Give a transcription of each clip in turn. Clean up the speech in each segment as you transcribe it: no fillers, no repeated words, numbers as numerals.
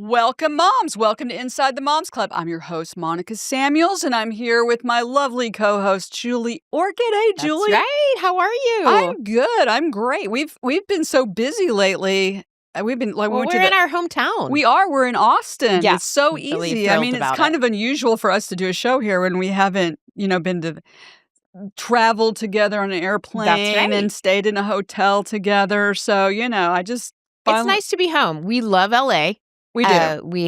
Welcome, moms. Welcome to Inside the Moms Club. I'm your host, Monica Samuels, and I'm here with my lovely co-host, Julie Orchid. Hey, Julie. That's right. How are you? I'm good. I'm great. We've been so busy lately. We've been like we're in our hometown. We are. We're in Austin. Yeah, it's so really easy. I mean, it's kind of unusual for us to do a show here when we haven't, been to traveled together on an airplane and stayed in a hotel together. So, I just it's nice to be home. We love LA. We do. We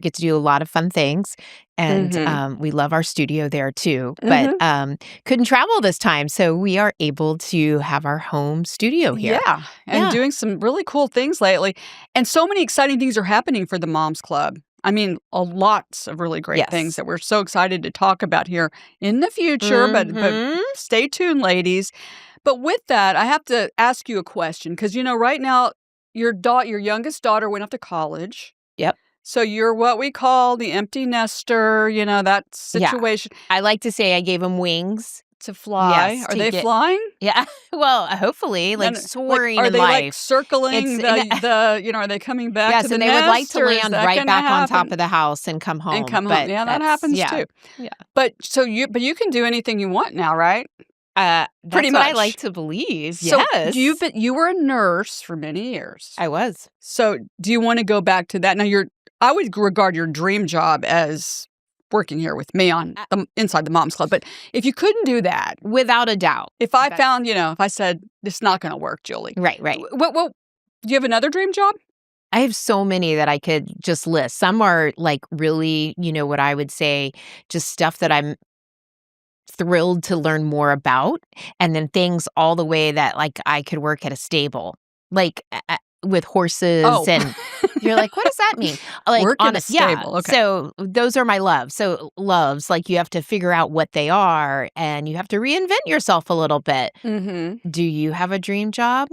get to do a lot of fun things, and we love our studio there too. But couldn't travel this time, so we are able to have our home studio here. Yeah, and doing some really cool things lately, and so many exciting things are happening for the Moms Club. I mean, lots of really great things that we're so excited to talk about here in the future. But stay tuned, ladies. But with that, I have to ask you a question because right now. Your youngest daughter went off to college. Yep. So you're what we call the empty nester, that situation. Yeah. I like to say I gave them wings. To fly. Yes, are they flying? Yeah. Well, hopefully, soaring in life. Are they like circling are they coming back to the nest? Yes, and they would like to land right back on top of the house and come home. Yeah, that happens too. Yeah. But you can do anything you want now, right? Pretty much. What I like to believe. So yes. You were a nurse for many years. I was. So do you want to go back to that? Now I would regard your dream job as working here with me on Inside the Moms Club. But if you couldn't do that, without a doubt, if I found, if I said it's not going to work, Julie. Right. What do you have another dream job? I have so many that I could just list. Some are like really, what I would say, just stuff that I'm thrilled to learn more about, and then things all the way that like I could work at a stable, like with horses, and you're like, what does that mean? Like work at a stable. Okay. So those are my loves. So loves, like you have to figure out what they are, and you have to reinvent yourself a little bit. Do you have a dream job?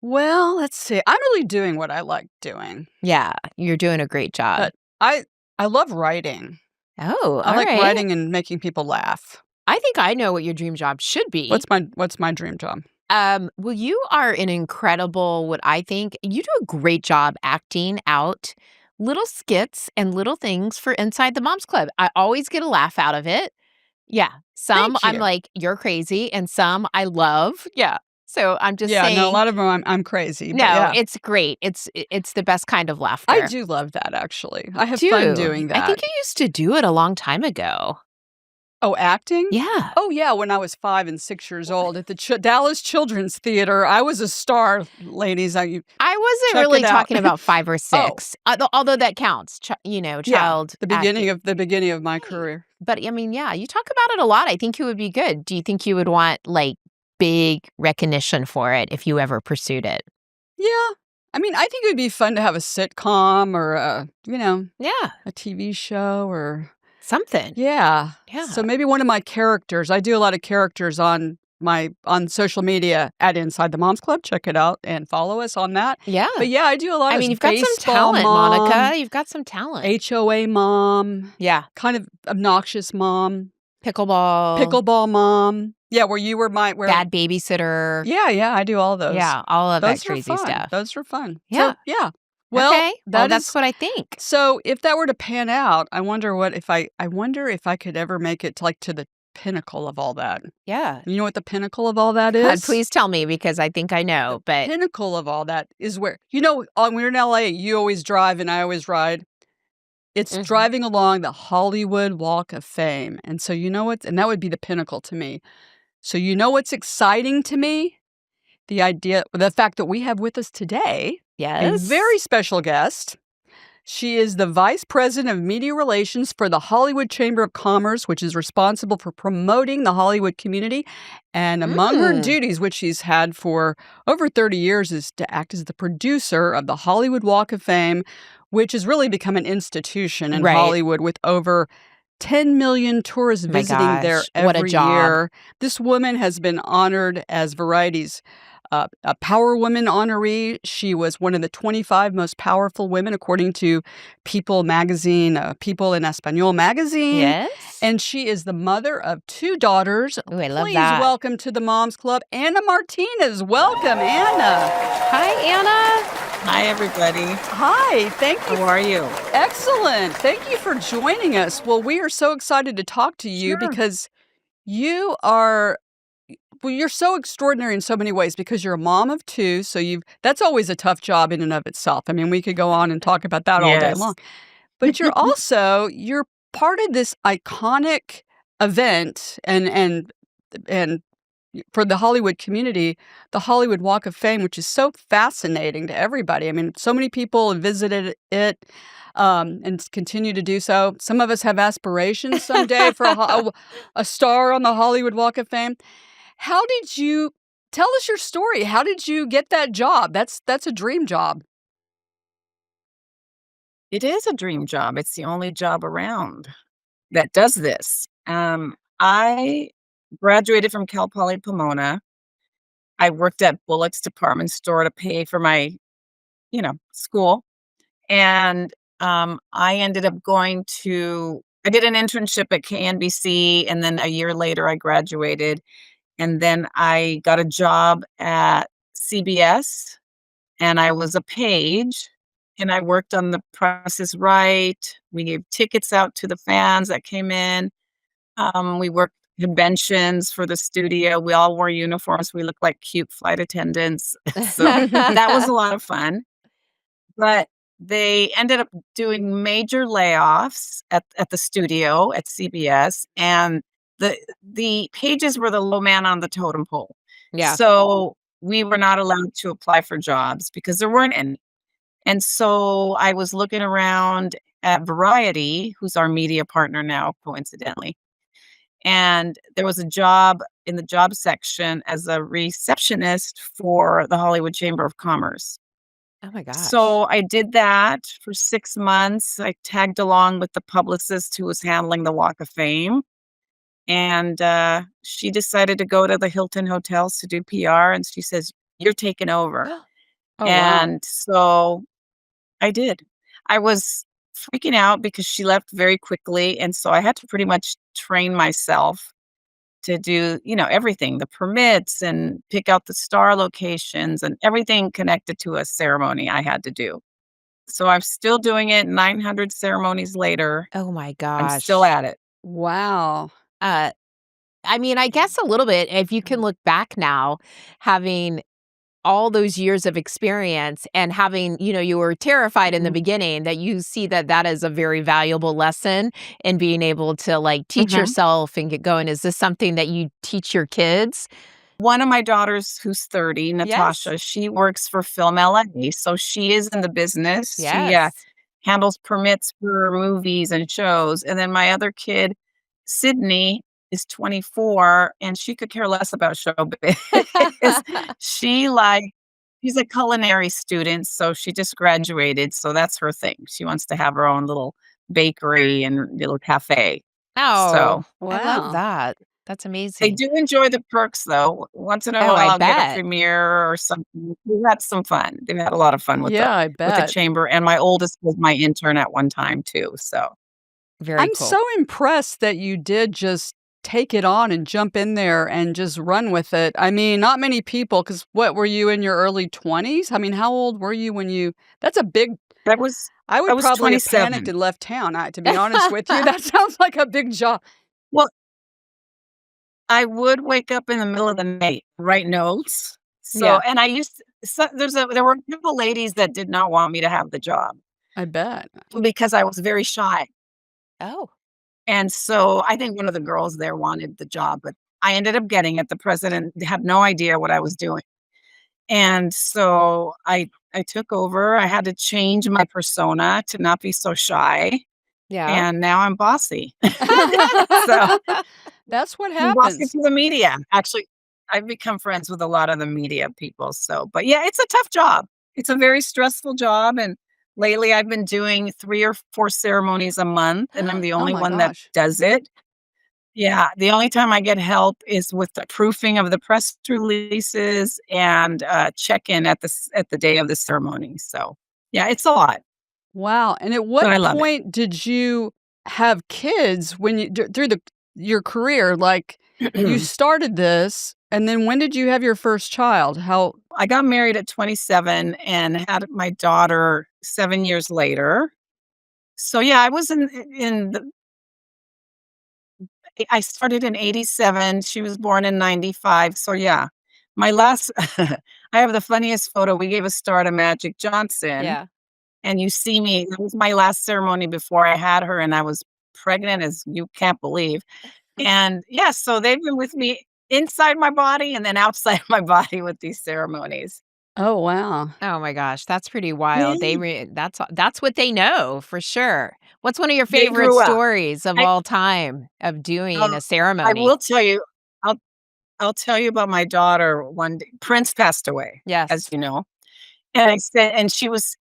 Well, let's see. I'm really doing what I like doing. Yeah, you're doing a great job. But I love writing. Oh, I like writing and making people laugh. I think I know what your dream job should be. What's my dream job? Well, you are an incredible, what I think, you do a great job acting out little skits and little things for Inside the Moms Club. I always get a laugh out of it. Yeah. Some I'm like, you're crazy, and some I love. Yeah. So I'm just saying. Yeah, no, a lot of them I'm crazy. No, it's great. It's the best kind of laughter. I do love that, actually. I have fun doing that. I think you used to do it a long time ago. Oh, acting? Yeah. Oh, yeah, when I was 5 and 6 years old at the Dallas Children's Theater. I was a star, ladies. I wasn't really talking about 5 or 6, although that counts, child the beginning of my career. But, I mean, yeah, you talk about it a lot. I think you would be good. Do you think you would want, like, big recognition for it if you ever pursued it? Yeah. I mean, I think it would be fun to have a sitcom or a TV show or something. Yeah. So maybe one of my characters. I do a lot of characters on social media at Inside the Moms Club. Check it out and follow us on that. Yeah. But yeah, I do a lot of you've got some talent, mom, Monica. You've got some talent. HOA mom. Yeah. Kind of obnoxious mom. Pickleball mom. Yeah, where you were bad babysitter. Yeah, I do all those. Yeah, all of that crazy stuff. Those are fun. Yeah. So, yeah. Well, that's what I think. So if that were to pan out, I wonder if I could ever make it to the pinnacle of all that. Yeah. You know what the pinnacle of all that is? God, please tell me, because I think I know. But the pinnacle of all that is where, when we're in LA, you always drive and I always ride. It's driving along the Hollywood Walk of Fame. And so and that would be the pinnacle to me. So what's exciting to me? The fact that we have with us today a very special guest. She is the Vice President of Media Relations for the Hollywood Chamber of Commerce, which is responsible for promoting the Hollywood community. And among her duties, which she's had for over 30 years, is to act as the producer of the Hollywood Walk of Fame, which has really become an institution in Hollywood with over 10 million tourists visiting there every year. This woman has been honored as Variety's a Power Woman honoree. She was one of the 25 most powerful women, according to People magazine, People in Espanol magazine. Yes. And she is the mother of 2 daughters. Ooh, I love Please that. welcome to the Moms Club, Ana Martinez. Welcome, Ana. Hi, Ana. Hi, everybody. Hi, thank you. How are you? Excellent. Thank you for joining us. Well, we are so excited to talk to you Sure. because you are you're so extraordinary in so many ways because you're a mom of 2, so that's always a tough job in and of itself. I mean, we could go on and talk about that all day Yes. long. But you're part of this iconic event and for the Hollywood community, the Hollywood Walk of Fame, which is so fascinating to everybody. I mean, so many people have visited it, and continue to do so. Some of us have aspirations someday for a star on the Hollywood Walk of Fame. How did you tell us your story? How did you get that job? That's a dream job. It is a dream job. It's the only job around that does this. I graduated from Cal Poly Pomona. I worked at Bullock's department store to pay for my, school. And I ended up I did an internship at KNBC, and then a year later I graduated. And then I got a job at CBS, and I was a page, and I worked on the Price Right. We gave tickets out to the fans that came in. We worked conventions for the studio. We all wore uniforms. We looked like cute flight attendants. So that was a lot of fun. But they ended up doing major layoffs at the studio at CBS, and the pages were the low man on the totem pole. Yeah. So we were not allowed to apply for jobs because there weren't any. And so I was looking around at Variety, who's our media partner now, coincidentally. And there was a job in the job section as a receptionist for the Hollywood Chamber of Commerce. Oh my gosh. So I did that for 6 months. I tagged along with the publicist who was handling the Walk of Fame, and, she decided to go to the Hilton hotels to do PR, and she says, "You're taking over." Oh, wow. And so I did. I was freaking out because she left very quickly, and so I had to pretty much train myself to do, everything, the permits and pick out the star locations and everything connected to a ceremony I had to do. So I'm still doing it 900 ceremonies later. Oh my I'm still gosh. at it. Wow. Uh, I mean, I guess a little bit, if you can look back now, having all those years of experience and having, you were terrified in the Mhm. beginning, that you see that that is a very valuable lesson in being able to, like, teach Mhm. yourself and get going. Is this something that you teach your kids? One of my daughters who's 30, Yes. Natasha, she works for Film LA, so she is in the business. She, Yes. handles permits for movies and shows, and then my other kid, Sydney, is 24, and she could care less about showbiz. She, like she's a culinary student, so she just graduated, so that's her thing. She wants to have her own little bakery and little cafe. Oh, So I love Wow. that. That's they amazing. do enjoy the perks, though. Once in a Oh, while, I I'll get a bet. premiere or something. We've had some fun. They've had a lot of fun Yeah, I with the bet. chamber, and my oldest was my intern at one time too, so Very I'm cool. so impressed that you did just take it on and jump in there and just run with it. I mean, not many people, because what were you in your early 20s? I mean, how old were you when you that's a big that was I I would was probably have panicked 27. and left town, to be honest with you. That sounds like a big job. Well, I would wake up in the middle of the night, write notes. So Yeah, and I used so there were a couple ladies that did not want me to have the job I bet. because I was very shy. oh, And so I think one of the girls there wanted the job, but I ended up getting it. The president had no idea what I was doing. And so I took over. I had to change my persona to not be so shy, yeah. and now I'm bossy. So, That's what I'm bossy happens. to the media. Actually, I've become friends with a lot of the media people, so but yeah, it's a tough job. It's a very stressful job, and lately I've been doing 3 or 4 ceremonies a month, and I'm the Oh only my one that gosh. does it. Yeah, the only time I get help is with the proofing of the press releases and, check-in at the day of the ceremony, so, yeah, it's a lot, Wow, and at but what I love it. point did you have kids when you through your career? Like, you started this, and then when did you have your first child? How I got married at 27 and had my daughter 7 years later. So, yeah, I was in the I started in '87, she was born in '95, so, yeah. My last I have the funniest photo. We gave a star to Magic Johnson, Yeah. and you see me that was my last ceremony before I had her, and I was pregnant as you can't believe. And, yeah, so they've been with me inside my body and then outside my body with these ceremonies. Oh, wow. Oh my gosh, that's pretty wild. Yeah. That's what they know for sure. What's one of your They favorite grew up. stories of I all time of doing uh, a I ceremony? will tell you I'll I'll tell you about my daughter one day. Prince passed away, as Yes. you know, and I said and she was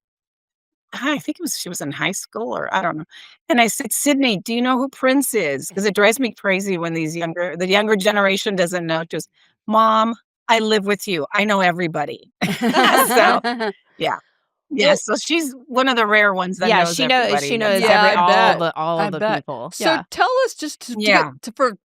I think it was she was in high school or I don't know, and I said, "Sydney, do you know who Prince is?" Because it drives me crazy when the younger generation doesn't know, just, "Mom, I live with you. I know everybody." So, yeah. Yeah, Well, so she's one of the rare ones that Yeah, knows she everybody, that's knows yeah, every I awesome. bet. all I the bet. people. So Yeah. tell us just to get Yeah. for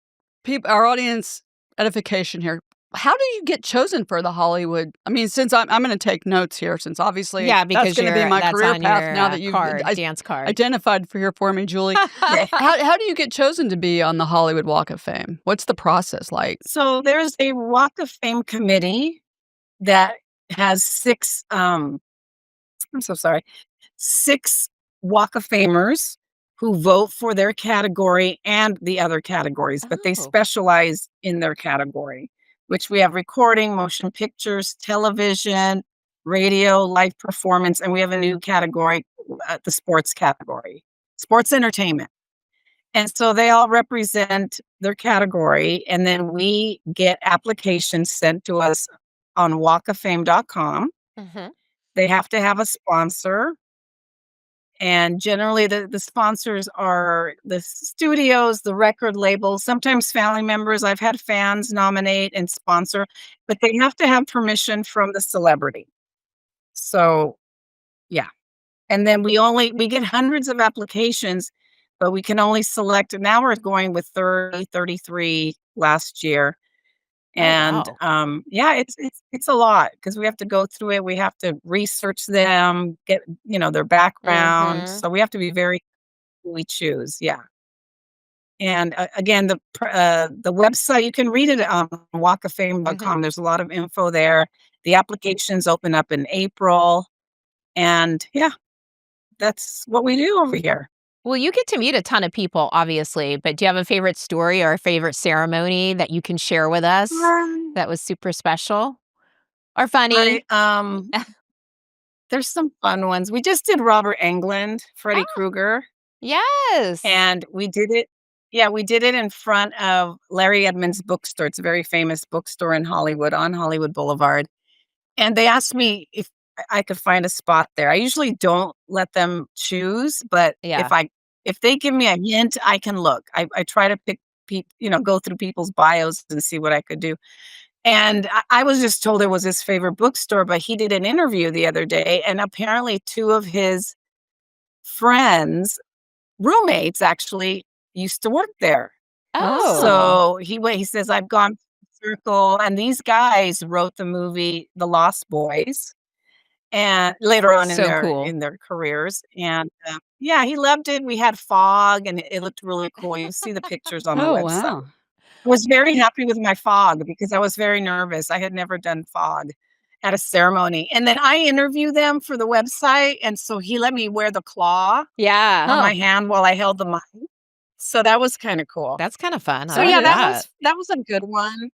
our audience edification here. How do you get chosen for the Hollywood? I mean, since I'm gonna take notes here, since obviously Yeah, that's because gonna be my that's career on path your, now that you've card, dance card. identified for here for me, Julie. How do you get chosen to be on the Hollywood Walk of Fame? What's the process like? So there's a Walk of Fame committee that has 6, I'm so sorry, 6 Walk of Famers who vote for their category and the other categories, but they Oh. specialize in their category, which we have recording, motion pictures, television, radio, live performance, and we have a new category, the sports category, sports entertainment. And so they all represent their category, and then we get applications sent to us on walkoffame.com. Mhm. They have to have a sponsor, and generally the sponsors are the studios, the record labels, sometimes family members. I've had fans nominate and sponsor, but they have to have permission from the celebrity. So, yeah. And then we get hundreds of applications, but we can only select now we're going with 30, 33 last year. Oh, And, wow. yeah, it's a lot because we have to go through it. We have to research them, get, their background. Mhm. So we have to be very who we choose. Yeah. And, again, the website, you can read it on Mhm. walkoffame.com. There's a lot of info there. The applications open up in April. And yeah, that's what we do over here. Well, you get to meet a ton of people, obviously, but do you have a favorite story or a favorite ceremony that you can share with us Um, that was super special or I, funny? there's some fun ones. We just did Robert Englund, Freddy Oh, Krueger, yes. and we did it in front of Larry Edmunds bookstore. It's a very famous bookstore in Hollywood on Hollywood Boulevard. And they asked me if I could find a spot there. I usually don't let them choose, but Yeah. if they give me a hint, I can look. I try to pick go through people's bios and see what I could do. And I was just told it was his favorite bookstore, but he did an interview the other day, and apparently 2 of his friends, roommates actually, used to work there. Oh, Oh. So he says, "I've gone circle," and these guys wrote the movie The Lost Boys, and later on so cool. in their careers, and, yeah, he loved it. We had fog, and it looked really cool. You see the pictures on the Oh, website. wow. I was very happy with my fog because I was very nervous. I had never done fog at a ceremony, and then I interview them for the website, and so he let me wear the claw Yeah. on my Oh, hand while I held the mic, so that was kinda cool. That's kinda fun. I So, like yeah, that that is. that. was a good one.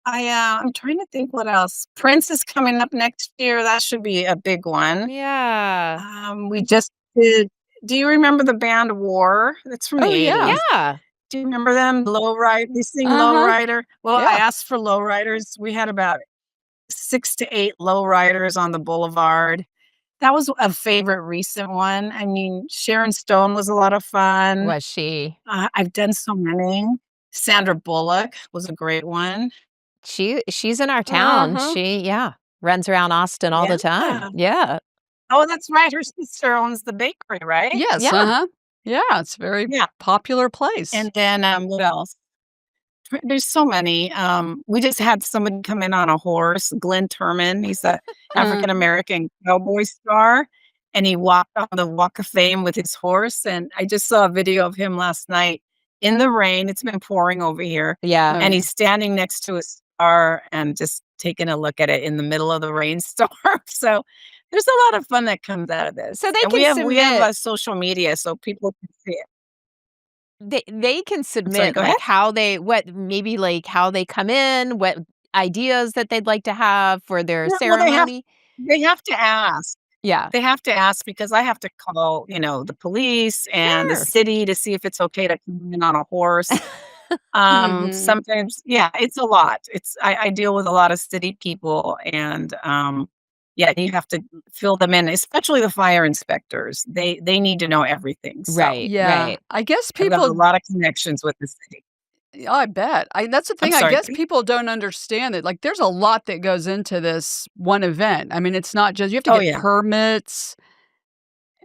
I'm trying to think what else. Prince is coming up next year, that should be a big one. Yeah. We just did do you remember the band War? It's from the Oh, yeah. '80s. Yeah. Do you remember them? They sing Uh-huh. Lowrider. Well, I Yeah. asked for lowriders. We had about 6 to 8 lowriders on the boulevard. That was a favorite recent one. I mean, Sharon Stone was a lot of fun. Was she? I've done so many. Sandra Bullock was a great one. She's in our town. Uh-huh. She yeah, runs around Austin all Yeah. the time. Yeah. Oh, that's right, her sister owns the bakery, right? Yes, Yeah. uh-huh. Yeah, it's a very Yeah, popular place. and then, what else? there's so many. We just had somebody come in on a horse, Glenn Turman. He's a Uh, African American cowboy star, and he walked on the Walk of Fame with his horse. And I just saw a video of him last night in the rain. It's been pouring over here, Yeah. oh, and yeah. he's standing next to a star and just taking a look at it in the middle of the rainstorm. So there's a lot of fun that comes out of this, So they and can we have submit social media so people can see it. they can I'm sorry. submit, Go ahead. like, how they what maybe, like, how they come in, what ideas that they'd like to have for their Yeah, well, ceremony. they have to ask. Yeah. They have to ask because I have to call, the police and the Sure. city to see if it's okay to come in on a horse. Mhm. Sometimes, yeah, it's a lot. I deal with a lot of city people and, yeah, you have to fill them in, especially the fire inspectors. They need to know everything. So Right, Yeah, right. I guess I've got a people lot of connections with the city. yeah, I bet. That's the I'm thing, I sorry. guess people don't understand that, like, there's a lot that goes into this one event. I mean, it's not just you have to Oh, get yeah. permits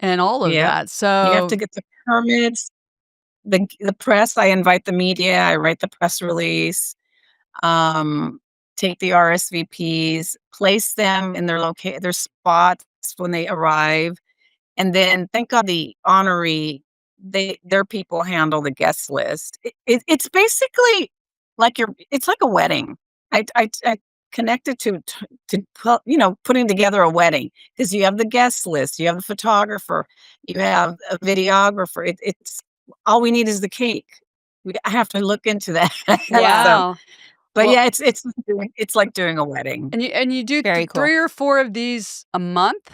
and all of Yep. that, You have to so get the permits, the press, I invite the media, I write the press release. um, Take the RSVPs, place them in their spots when they arrive, and then thank God the honoree, their people handle the guest list. It's basically it's like a wedding. I connect it putting together a wedding because you have the guest list, you have the photographer, you have a videographer. It's all we need is the cake. I have to look into that. Yeah. So wow. but Well, yeah, it's like doing a wedding. and you do Very cool. 3 or 4 of these a month?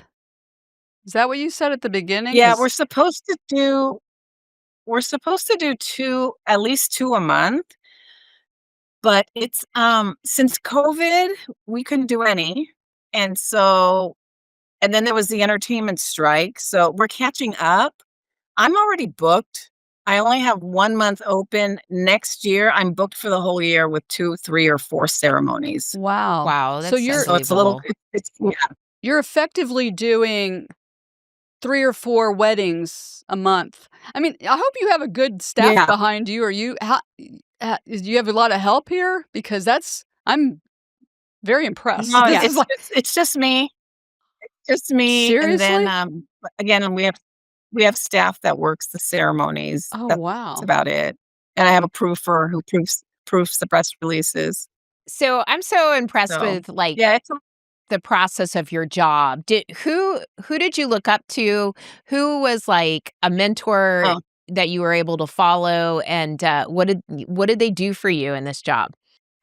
Is that what you said at the beginning? Yeah, 'Cause we're supposed to do 2, at least 2 a month, but it's, since COVID, we couldn't do any, and so and then there was the entertainment strike, so we're catching up. I'm already booked. I only have 1 month open. Next year, I'm booked for the whole year with 2, 3, or 4 ceremonies. wow. Wow, So that's you're So it's a little unbelievable. it's yeah. you're effectively doing 3 or 4 weddings a month. I mean, I hope you have a good staff Yeah. behind you. Are you how do you have a lot of help here? Because I'm very impressed. No, This is like it's just me. Just me, and then, seriously? again, we have staff that works the ceremonies. Oh, That's wow. about it. And I have a proofer who proofs the press releases. So, I'm so impressed So, with, like, yeah, it's a the process of your job. Did who did you look up to? Who was, like, a mentor oh, that you were able to follow, and, what did they do for you in this job?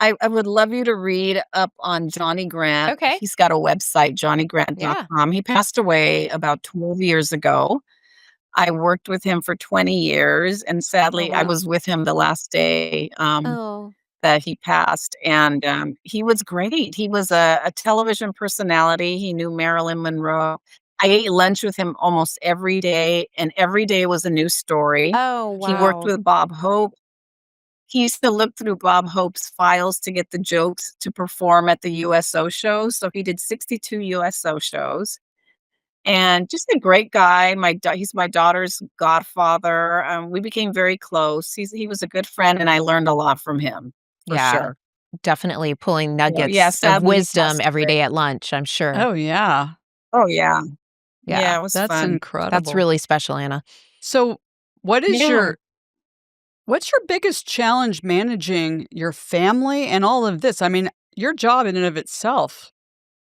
I would love you to read up on Johnny Grant. Okay. He's got a website, Yeah. johnnygrant.com. He passed away about 12 years ago. I worked with him for 20 years, and Oh, sadly, I wow. was with him the last day, Oh. that he passed, and, he was great. He was a television personality. He knew Marilyn Monroe. I ate lunch with him almost every day, and every day was a new story. Oh, He worked wow. with Bob Hope. He used to look through Bob Hope's files to get the jokes to perform at the USO shows, so he did 62 USO shows, and just a great guy. He's my daughter's godfather. We became very close. He was a good friend, and I learned a lot from him, for Yeah. sure. Definitely pulling So, yeah, nuggets of sadly, he wisdom passed every away. day at lunch, I'm sure. Oh, yeah. Oh, yeah. Yeah. Yeah, it was That's fun. That's incredible. really special, Anna. So, what is Yeah. what's your biggest challenge managing your family and all of this? I mean, your job in and of itself.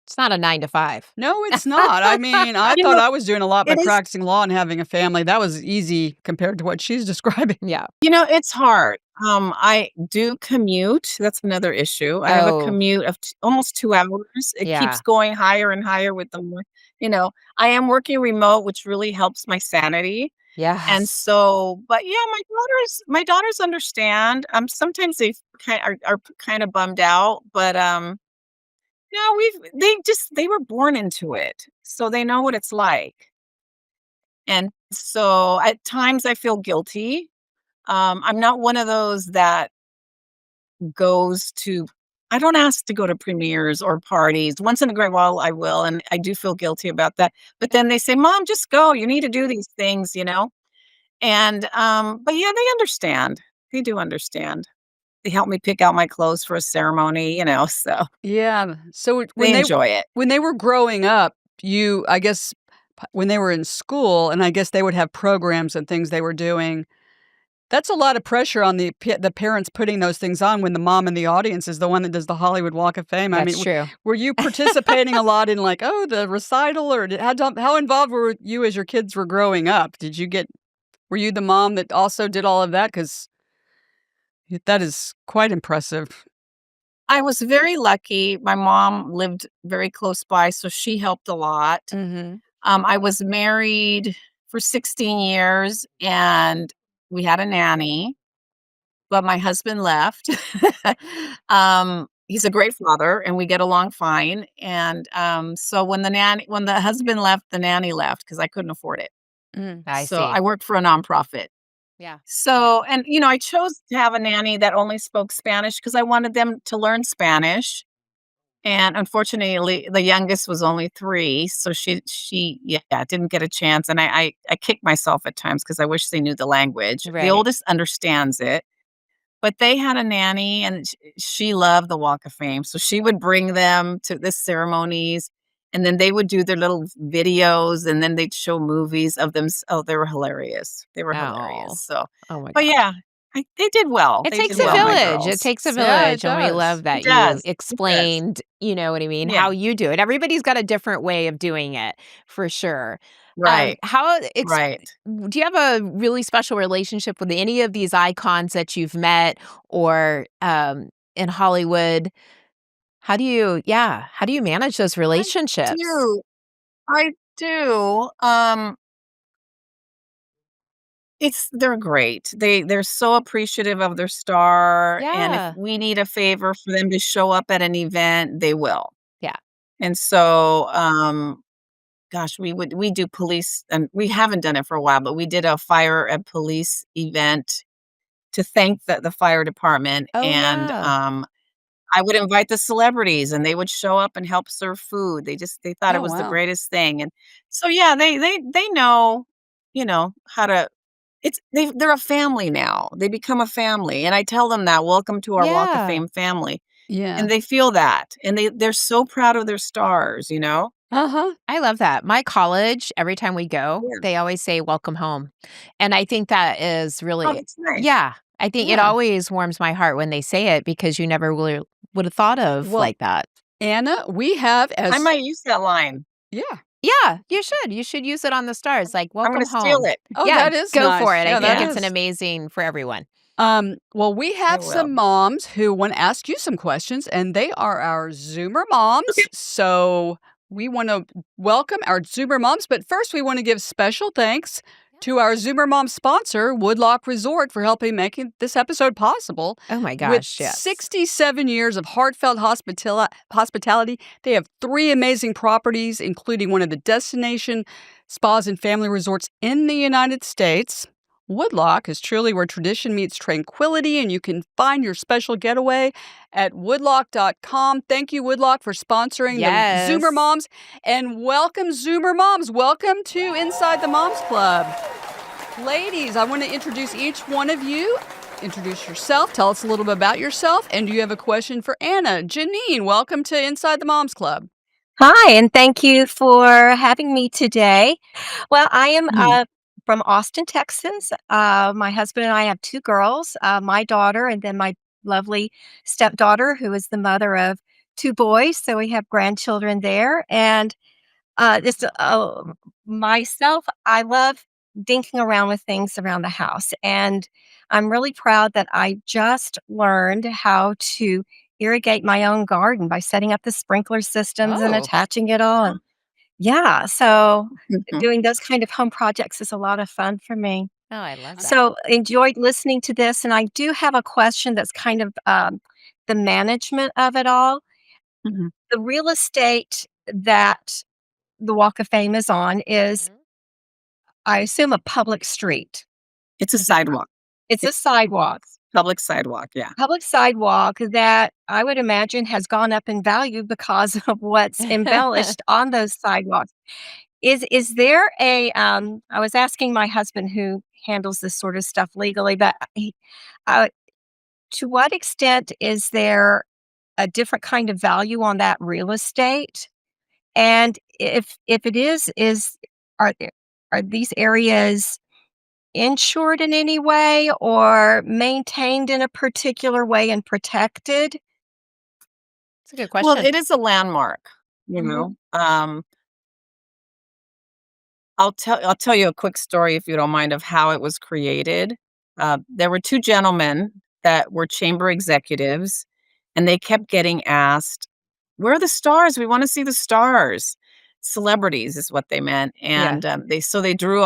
It's not a 9 to 5. No, it's not. I mean, I You thought know, I was doing a lot by it is practicing law and having a family. That was easy compared to what she's describing. Yeah. it's hard. I do commute. That's another issue. I have a Oh, commute of almost 2 hours. It keeps yeah. going higher and higher with the more I am working remote, which really helps my sanity. And Yes. so but yeah, my daughters understand. Sometimes they are kinda bummed out, but, no, they were born into it, so they know what it's like. And so at times I feel guilty. I'm not one of those that goes to I don't ask to go to premieres or parties. Once in a great while I will, and I do feel guilty about that. But then they say, "Mom, just go. You need to do these things," you know? And but yeah, they understand. They do understand. They help me pick out my clothes for a ceremony, so Yeah. So they enjoy it. when they were growing up, I guess, when they were in school, and I guess they would have programs and things they were doing. That's a lot of pressure on the parents putting those things on when the mom in the audience is the one that does the Hollywood Walk of Fame. I mean, That's true. were you participating a lot in, like, oh, the recital, or how involved were you as your kids were growing up? Were you the mom that also did all of that? Because that is quite impressive. I was very lucky. My mom lived very close by, so she helped a lot. Mhm. I was married for 16 years, and we had a nanny, but my husband left. He's a great father, and we get along fine, and, so when the husband left, the nanny left because I couldn't afford it. Mm. I So see. I worked for a nonprofit. Yeah. So and, I chose to have a nanny that only spoke Spanish because I wanted them to learn Spanish. And unfortunately, the youngest was only 3, so she yeah, didn't get a chance, and I kick myself at times because I wish they knew the language. The Right. oldest understands it, but they had a nanny, and she loved the Walk of Fame, so she would bring them to the ceremonies, and then they would do their little videos, and then they'd show movies of them. Oh, they were hilarious. They were hilarious, Oh. so Oh my but gosh. yeah, they did well. It They takes did a well, my village. It girls. takes a Yeah, it village, and we does. love that It you does. It does. explained, you know what I mean, Yeah. how you do it. Everybody's got a different way of doing it, for sure. Right. How Right. do you have a really special relationship with any of these icons that you've met or, in Hollywood? How do you manage those I relationships? do. I do. They're great. They're so appreciative of their star, and if Yeah. we need a favor for them to show up at an event, they will. Yeah. And so, gosh, we do police, and we haven't done it for a while, but we did a fire and police event to thank the fire department, Oh, and, yeah. I would invite the celebrities, and they would show up and help serve food. They thought it Oh, was the wow. greatest thing, and so, yeah, they know, how to they're a family now. They become a family, and I tell them that, "Welcome to our Walk of Yeah. Fame family," Yeah. and they feel that, and they're so proud of their stars, you know? Uh-huh. I love that. My college, every time we go, Yeah. they always say, "Welcome home." And I think that is Oh, really that's nice. yeah, I think it Yeah. always warms my heart when they say it because you never really would have thought of Well, like that. Anna, we have I as might use that line. yeah. Yeah, you should. You should use it on the stars, like, I'm gonna "Welcome steal home." it. Oh, Yeah, that is go for nice. it. I Yeah, that think Yeah, it's an is. amazing for everyone. Well, we I have will. some moms who want to ask you some questions, and they are our Zoomer Okay. moms. So we want to welcome our Zoomer moms, but first we want to give special thanks to our Zoomer mom sponsor, Woodlock Resort, for helping making this episode possible. Oh my With gosh, yes. 67 years of heartfelt hospitality, they have 3 amazing properties, including one of the destination spas and family resorts in the United States. Woodlock is truly where tradition meets tranquility, and you can find your special getaway at woodlock.com. Thank you, Woodlock, for sponsoring the Zoomer Yes. Moms. And welcome, Zoomer Moms. Welcome to Inside the Moms Club. Ladies, I want to introduce each one of you. Introduce yourself. Tell us a little bit about yourself. And do you have a question for Anna? Janine, welcome to Inside the Moms Club. Hi, and thank you for having me today. Well, I am from Austin, Texas. My husband and I have 2 girls, my daughter, and then my lovely stepdaughter, who is the mother of 2 boys. So we have grandchildren there. And this myself, I love dinking around with things around the house, and I'm really proud that I just learned how to irrigate my own garden by setting up the sprinkler systems and Oh. attaching it all. And yeah, so Mhm. doing those kind of home projects is a lot of fun for me. Oh, I love that. So enjoyed listening to this, and I do have a question that's kind of the management of it all. Mhm. The real estate that the Walk of Fame is on is, Mhm. I assume, a public street. It's a Is that sidewalk. it's a sidewalk. Public sidewalk, yeah. Public sidewalk that I would imagine has gone up in value because of what's embellished on those sidewalks. Is there I was asking my husband who handles this sort of stuff legally, but to what extent is there a different kind of value on that real estate? And if it is are there are these areas insured in any way or maintained in a particular way and protected? It's a good Well, question. it is a landmark, you Mhm. know? I'll tell you a quick story, if you don't mind, of how it was created. There were 2 gentlemen that were chamber executives, and they kept getting asked, "Where are the stars? We wanna see the stars." Celebrities is what they meant, Yeah. and, they drew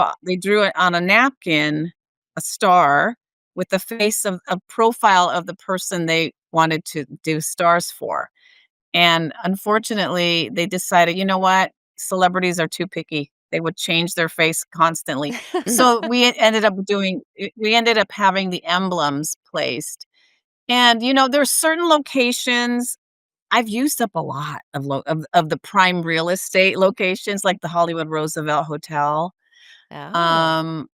it on a napkin, a star with the face of a profile of the person they wanted to do stars for. And unfortunately, they decided, "You know what? Celebrities are too picky." They would change their face constantly. So we ended up having the emblems placed. And, there's certain locations I've used up a lot of the prime real estate locations, like the Hollywood Roosevelt Hotel. Oh. Um,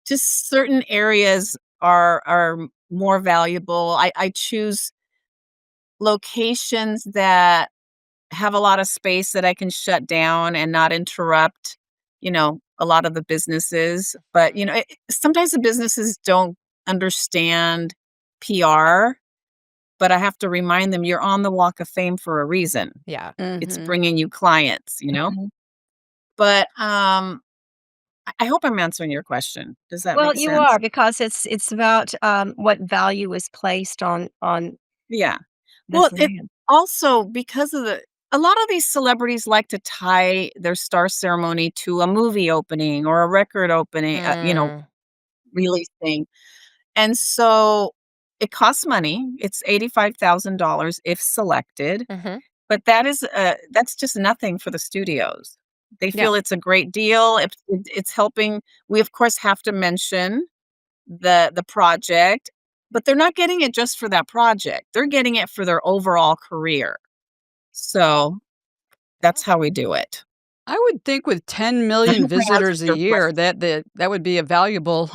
just certain areas are more valuable. I choose locations that have a lot of space that I can shut down and not interrupt, a lot of the businesses. But, Mhm. sometimes the businesses don't understand PR, but I have to remind them you're on the Walk of Fame for a reason. Yeah. It's Mhm. bringing you clients. Mhm. But I hope I'm answering your question. Does that Well, make you sense? are because it's about, what value is placed on Yeah. Well, this it land. also because of the a lot of these celebrities like to tie their star ceremony to a movie opening or a record opening, Mm. releasing. And so it costs money. It's $85,000 if selected, Mhm. but that's just nothing for the studios. They Yeah. feel it's a great deal. It's helping. We of course have to mention the project, but they're not getting it just for that project. They're getting it for their overall career. So that's how we do it. I would think with ten I million hope I answered visitors a your year question. that would be a valuable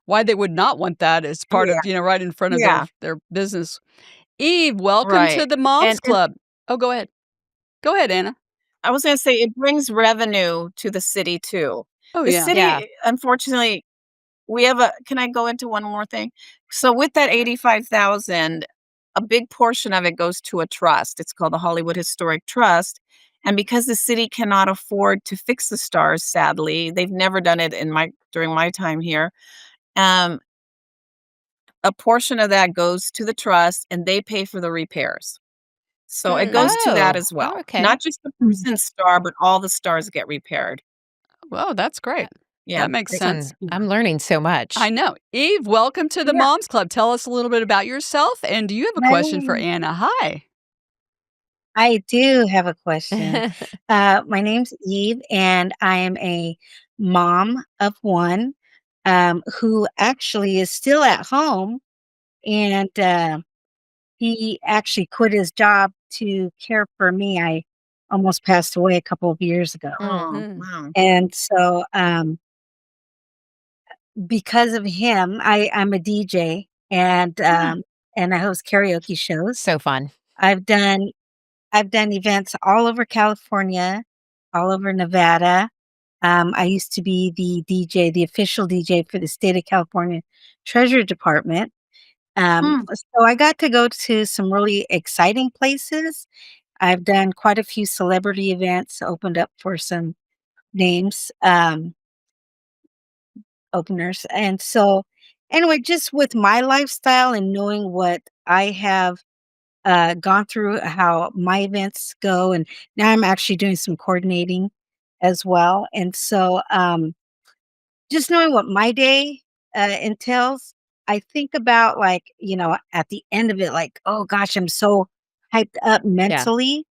why they would not want that as part Yeah, of, right in front of yeah, their business. Eve, welcome to right. the Moms And Club. Oh, go ahead. Go ahead, Anna. I was gonna say it brings revenue to the city too. Oh, The yeah. Yeah. city, unfortunately, we have a can I go into one more thing? So with that 85,000, a big portion of it goes to a trust. It's called the Hollywood Historic Trust. And because the city cannot afford to fix the stars, sadly, they've never done it during my time here. Um, a portion of that goes to the trust and they pay for the repairs. So it Hmm. goes to that Oh, as well. okay. Not just the Mm. person's star, but all the stars get repaired. Well, that's great. Yeah. That makes sense. Listen, I'm learning so I much. know. Eve, welcome to the Yeah. Moms Club. Tell us a little bit about yourself, and do you have a question for Hi, Anna? Hi. I do have a question. My name's Eve, and I am a mom of one who actually is still at home. And he actually quit his job to care for me. I almost passed away a couple of years ago. Oh, Mhm. wow. And so, because of him, I'm a DJ Yeah. and I host karaoke shows. So fun. I've done I've done events all over California, all over Nevada. I used to be the DJ, the official DJ for the state of California Treasury Department. Mm. So I got to go to some really exciting places. I've done quite a few celebrity events, opened up for some names, openers. And so, anyway, just with my lifestyle and knowing what I have gone through, how my events go, and now I'm actually doing some coordinating as well. And so, just knowing what my day entails, I think about like, at the end of it, like, oh gosh, I'm so hyped up Yeah. mentally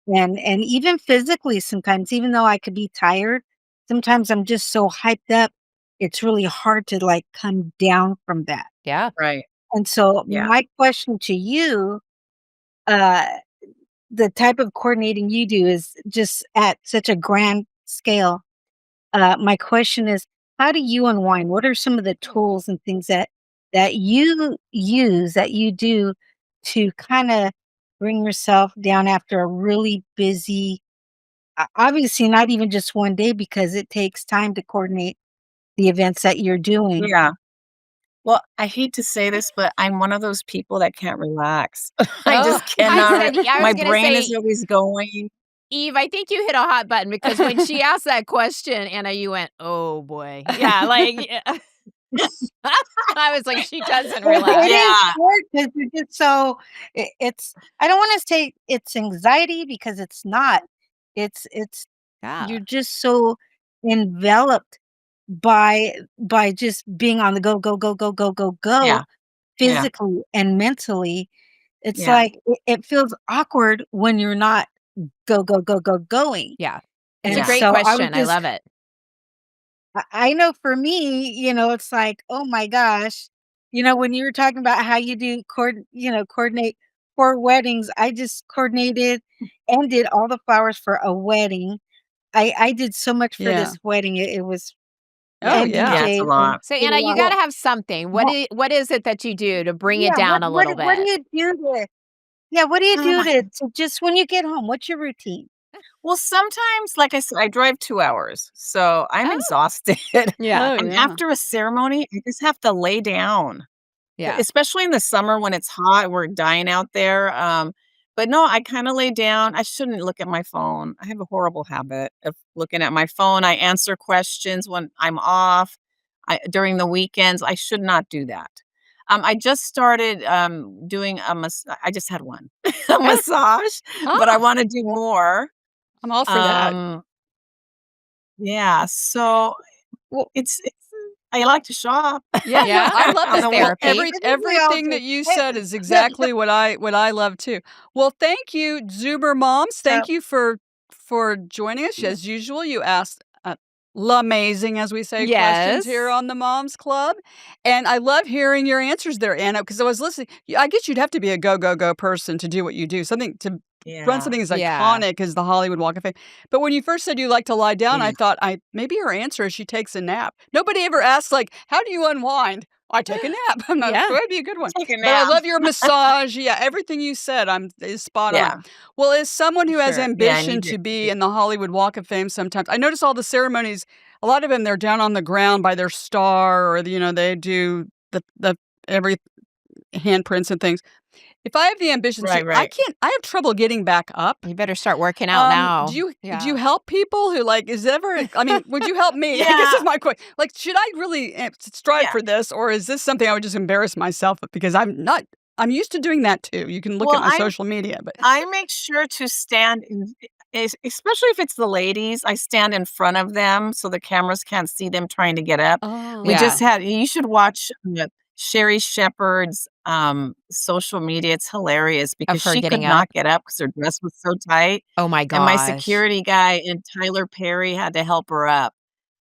and even physically sometimes, even though I could be tired, sometimes I'm just so hyped up, it's really hard to like come down from that. Yeah. Right. And so Yeah. my question to you, uh, the type of coordinating you do is just at such a grand scale. My question is, how do you unwind? What are some of the tools and things that that you use, that you do to kinda bring yourself down after a really busy obviously not even just one day because it takes time to coordinate the events that you're doing. Yeah. Well, I hate to say this, but I'm one of those people that can't relax. I Oh, just cannot I my was gonna brain is say, always going. Eve, I think you hit a hot button because when she asked that question, Anna, you went, "Oh boy." Yeah, like, yeah. I was like, "She doesn't It relax." is Yeah, hard because you're just so it's I don't wanna say it's anxiety because it's not. It's Yeah. you're just so enveloped by just being on the go, go, go, go, go, go, go, yeah, yeah, physically and mentally. It's yeah, like it feels awkward when you're not go, go, go, go, going. Yeah. It's a And yeah. great so I would question, I just love it. I know for me, it's like, oh my gosh, when you were talking about how you do coordinate 4 weddings, I just coordinated and did all the flowers for a wedding. I did so much for yeah. this wedding. It was Oh, Yeah. and yeah. Yeah, it's a DJs and lot. So, did a Anna, you lot. gotta have something. What What is it that you do to bring it yeah, down a little what do bit? you do to yeah, what do you Oh do my to just when you get home, what's your routine? Well, sometimes, like I said, I drive 2 hours, so I'm Oh. exhausted. Yeah. Oh, And yeah. after a ceremony, I just have to lay down. Yeah. Especially in the summer when it's hot, we're dying out there, but no, I kinda lay down. I shouldn't look at my phone. I have a horrible habit of looking at my phone. I answer questions when I'm off. During the weekends, I should not do that. I just started, doing a I just had one, a Oh. massage, but I Ah, wanna do more. I'm all for that. Um, yeah, so Well, it's I like to shop Yeah, no, Yeah. I love on this. the Well, weekend. Therapy. I think we all everything do. that you said is exactly what I love too. Well, thank you, Zuber Moms. So Thank you for joining us. As usual, you asked amazing, as we say, questions here Yes. on the Moms Club, and I love hearing your answers there, Anna, because I was listening. I guess you'd have to be a go go go person to do what you do. Something to run Yeah, something as Yeah. iconic as the Hollywood Walk of Fame. But when you first said you like to lie down, yeah, I thought I maybe her answer is she takes a nap. Nobody ever asks like, "How do you unwind?" I take a nap. I'm not Yeah. that'd be a good one. take a But I nap. love your massage. Yeah, everything you said is spot on. Yeah, Well, as someone who has Sure. yeah, I ambition need to be to in the Hollywood Walk of Fame sometimes, I notice all the ceremonies, a lot of them they're down on the ground by their star or they do the every handprints and things. If I have the ambition to, right, right. I have trouble getting back up. You better start working out Do now. you Yeah. help people who like is it ever I mean, would you help me? I guess Yeah, is my question. Like, should I really strive yeah. for this or is this something I would just embarrass myself with because I'm used to doing that too. You can look at Well, my social media, but I make sure to stand in especially if it's the ladies, I stand in front of them so the cameras can't see them trying to get up. We oh. Yeah. just had you should watch, Sherry Shepherd's, social media. It's hilarious Of because her she could getting up. not get up because her dress was so tight, Oh my and my gosh. security guy and Tyler Perry had to help her up.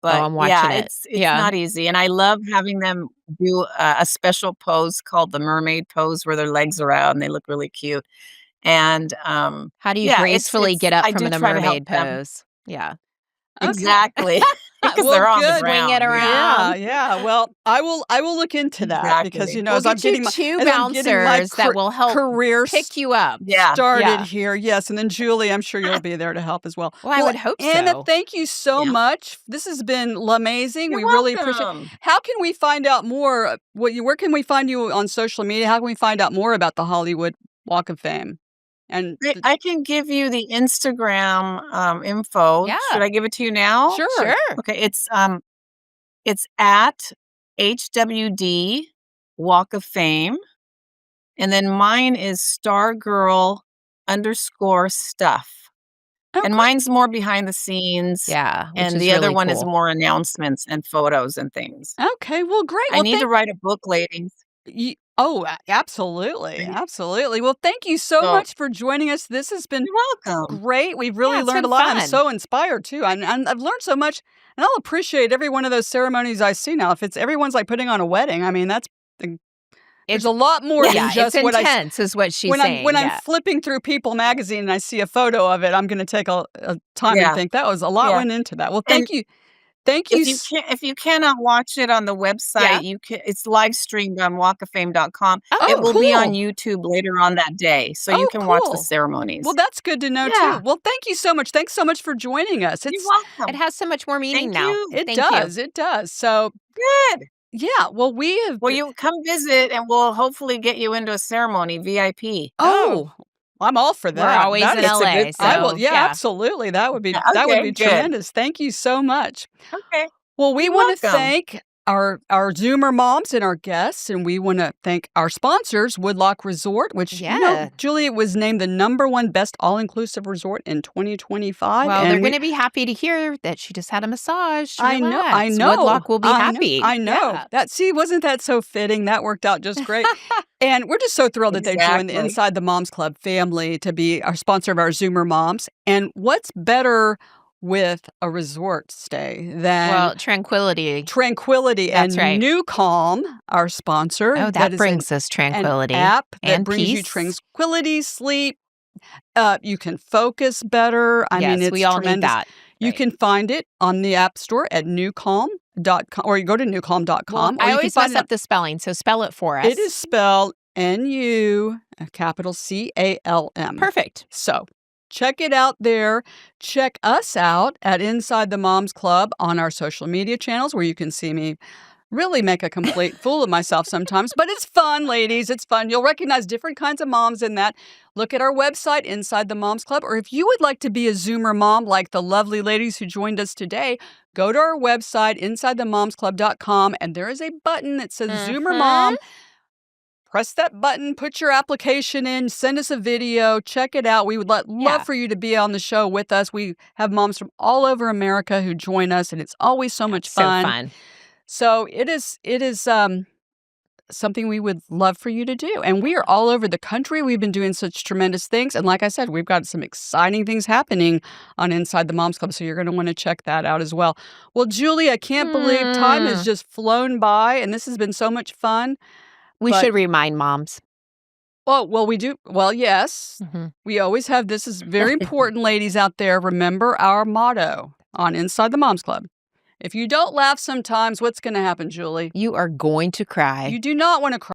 Oh, But, I'm yeah, watching it. it's Yeah. not easy, and I love having them do a special pose called the mermaid pose where their legs are out and they look really cute, and, How do you yeah, gracefully get it's up I from do the try to help mermaid them. pose? Yeah. Okay. Exactly, because Well, they're on the good. Swing it ground, yeah. Yeah, around. yeah. Well, I will look into that because Exactly. We'll as I'm get you getting my 2 my bouncers that will help career pick you up. Yeah, started Yeah. here. Yes, and then Julie, I'm sure you'll be there to help as well. Well, I Well, would hope Anna, so. thank you so yeah. much. This has been amazing. You're We really appreciate. welcome. How can we find out more? Where can we find you on social media? How can we find out more about the Hollywood Walk of Fame? And I can give you the Instagram, info. Should Yeah. I give it to you now? sure. Sure. Okay, it's at HWD Walk of Fame, and then mine is stargirl_stuff. And Okay. mine's more behind the scenes, Yeah, which and is the other really one is cool. more announcements and photos and things. Okay. Well, great. I Well, need to write a book, ladies. absolutely, I absolutely. Well, thank you so so much for joining us. This has been you're welcome. great. We've Yeah, really it's learned a been lot. I'm fun. so inspired too. I've learned so much, and I'll appreciate every one of those ceremonies I see now. If it's everyone's like putting on a wedding, I mean, there's It's a lot more than yeah, it's just what intense is what she's when saying. I'm Yeah. flipping through People magazine and I see a photo of it. I'm going to take a time and Yeah, think that was a lot yeah, went into that. Well, and thank you. Thank you. If you cannot watch it on the Yeah. website, you can it's live streamed on walkoffame.com. It Oh, will be on cool. YouTube later on that day, so you Oh, can watch the cool. ceremonies. Well, that's good to know Yeah, too. Well, thank you so much. Thanks so much for joining us. you're It it welcome. has so much more meaning Thank now. you. it Thank you. does. It does. So, Good. yeah, well, we have Well, you come visit, and we'll hopefully get you into a ceremony, VIP. Oh, Oh, I'm all for we're that. always That in is It's a LA, good I thing. will so yeah, yeah. absolutely. That would be Okay, good. tremendous. Thank you so much. Okay, Well, we you're want to welcome. thank our Zoomer moms and our guests, and we want to thank our sponsors, Woodlock Resort, which, Yeah. Julie, was named the #1 best all-inclusive resort in 2025, Well, they're and gonna be happy to hear that she just had a massage to I relax. know, Woodlock will be happy. I know. Yeah. Wasn't that so fitting? That worked out just great. And we're just so thrilled that they joined the Exactly. Inside the Moms Club family to be our sponsor of our Zoomer moms. And what's better with a resort stay than Well, tranquility. tranquility? That's And right. New Calm, our sponsor, Oh, that that is brings us an tranquility app that and brings you peace. tranquility, sleep. You can focus better. I mean, Yes, we it's all need tremendous. that. You Right. can find it on the App Store at newcalm.com, or you go to Well, newcalm.com, or I you can always find mess up the spelling, so spell it for it is us. spelled NU, capital CALM. Perfect. So check it out there. Check us out at Inside the Moms Club on our social media channels, where you can see me really make a complete fool of myself sometimes, but it's fun, ladies. It's fun. You'll recognize different kinds of moms in that. Look at our website, Inside the Moms Club, or if you would like to be a Zoomer mom like the lovely ladies who joined us today, go to our website, InsideTheMomsClub.com, and there is a button that says Zoomer Mom. Press that button, put your application in, send us a video, check it out. We would love Yeah. for you to be on the show with us. We have moms from all over America who join us, and it's always so much So fun. fun. So it is something we would love for you to do. And we are all over the country. We've been doing such tremendous things. And like I said, we've got some exciting things happening on Inside the Moms Club. So you're going to want to check that out as well. Well, Julie, I can't believe time has just flown by, and this has been so much fun. We But- should remind moms. Oh, well, we do. Well, yes. Mhm. We always have. This is very important, ladies out there. Remember our motto on Inside the Moms Club. If you don't laugh sometimes, what's going to happen, Julie? You are going to cry. You do not want to cry.